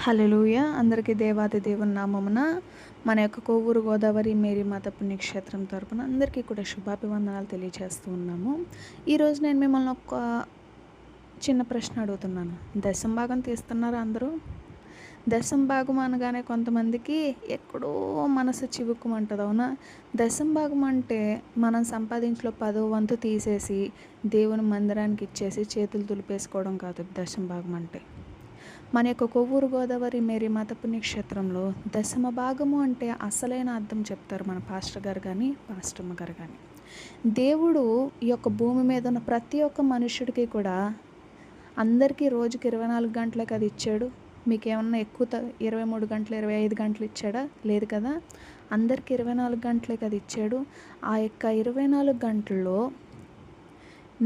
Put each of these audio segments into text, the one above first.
హల్లెలూయా! అందరికీ దేవాది దేవుని నామమున మన యొక్క కొవ్వూరు గోదావరి మేరీ మాత పుణ్యక్షేత్రం తరపున అందరికీ కూడా శుభాభివందనాలు తెలియజేస్తూ ఉన్నాము. ఈరోజు నేను మిమ్మల్ని ఒక చిన్న ప్రశ్న అడుగుతున్నాను. దశమ భాగం తీస్తున్నారా అందరూ? దశమ భాగం అనగానే కొంతమందికి ఎక్కడో మనసు చివుక్కుమంటది. అవునా? దశమ భాగం అంటే మనం సంపాదించిలో 10వ వంతు తీసేసి దేవుని మందిరానికి ఇచ్చేసి చేతులు దులిపేసుకోవడం కాదు దశమ భాగం అంటే. మన యొక్క కొవ్వూరు గోదావరి మేరీ మాత పుణ్యక్షేత్రంలో దశమ భాగము అంటే అసలైన అర్థం చెప్తారు మన పాస్టర్ గారు కానీ పాస్టమ్మ గారు కానీ. దేవుడు ఈ యొక్క భూమి మీద ఉన్న ప్రతి ఒక్క మనుష్యుడికి కూడా అందరికీ రోజుకి 24 గంటలే కదా ఇచ్చాడు. మీకేమన్నా ఎక్కువ 23 గంటలు 25 గంటలు ఇచ్చాడా? లేదు కదా. అందరికీ 24 గంటలే కదా ఇచ్చాడు. ఆ యొక్క 24 గంటల్లో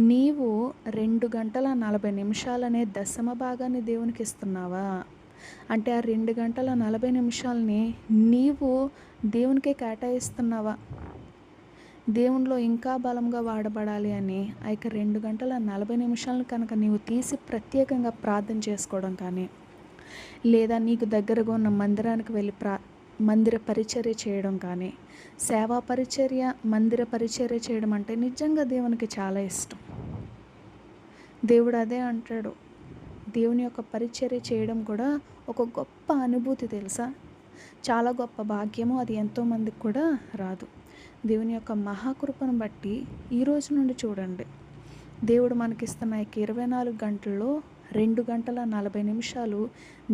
నీవు 2 గంటల 40 నిమిషాలనే దశమ భాగాన్ని దేవునికి ఇస్తున్నావా? అంటే ఆ 2 గంటల 40 నిమిషాలని నీవు దేవునికే కేటాయిస్తున్నావా? దేవునిలో ఇంకా బలంగా వాడబడాలి అని ఆ యొక్క 2 గంటల 40 నిమిషాలను కనుక నీవు తీసి ప్రత్యేకంగా ప్రార్థన చేసుకోవడం కానీ, లేదా నీకు దగ్గరగా ఉన్న మందిరానికి వెళ్ళి మందిర పరిచర్య చేయడం కానీ, సేవా పరిచర్య మందిర పరిచర్య చేయడం అంటే నిజంగా దేవునికి చాలా ఇష్టం. దేవుడు అదే అంటాడు. దేవుని యొక్క పరిచర్య చేయడం కూడా ఒక గొప్ప అనుభూతి తెలుసా? చాలా గొప్ప భాగ్యము. అది ఎంతోమందికి కూడా రాదు. దేవుని యొక్క మహాకృపను బట్టి ఈరోజు నుండి చూడండి, దేవుడు మనకిస్తున్న 24 గంటల్లో 2 గంటల 40 నిమిషాలు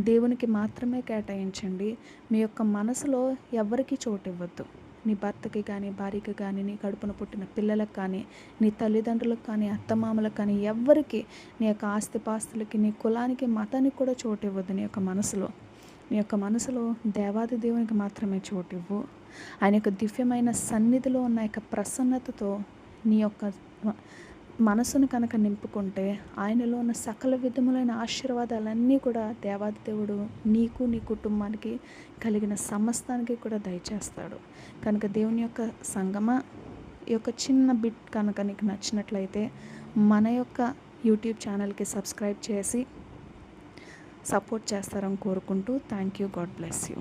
దేవునికి మాత్రమే కేటాయించండి. మీ యొక్క మనసులో ఎవరికి చోటు ఇవ్వద్దు. నీ భర్తకి కానీ, భార్యకి కానీ, నీ కడుపున పుట్టిన పిల్లలకు కానీ, నీ తల్లిదండ్రులకు కానీ, అత్తమామలకు కానీ, ఎవ్వరికి నీ యొక్క ఆస్తిపాస్తులకి, నీ కులానికి, మతానికి కూడా చోటు ఇవ్వద్దు. నీ యొక్క మనసులో దేవాది దేవునికి మాత్రమే చోటు ఇవ్వు. ఆయన యొక్క దివ్యమైన సన్నిధిలో ఉన్న యొక్క ప్రసన్నతతో నీ యొక్క మనసును కనుక నింపుకుంటే ఆయనలో ఉన్న సకల విధములైన ఆశీర్వాదాలన్నీ కూడా దేవాది దేవుడు నీకు, నీ కుటుంబానికి కలిగిన సమస్తానికి కూడా దయచేస్తాడు. కనుక దేవుని యొక్క సంగమ ఈ యొక్క చిన్న బిట్ కనుక నీకు నచ్చినట్లయితే మన యొక్క యూట్యూబ్ ఛానల్కి సబ్స్క్రైబ్ చేసి సపోర్ట్ చేస్తారని కోరుకుంటూ thank you. God bless you.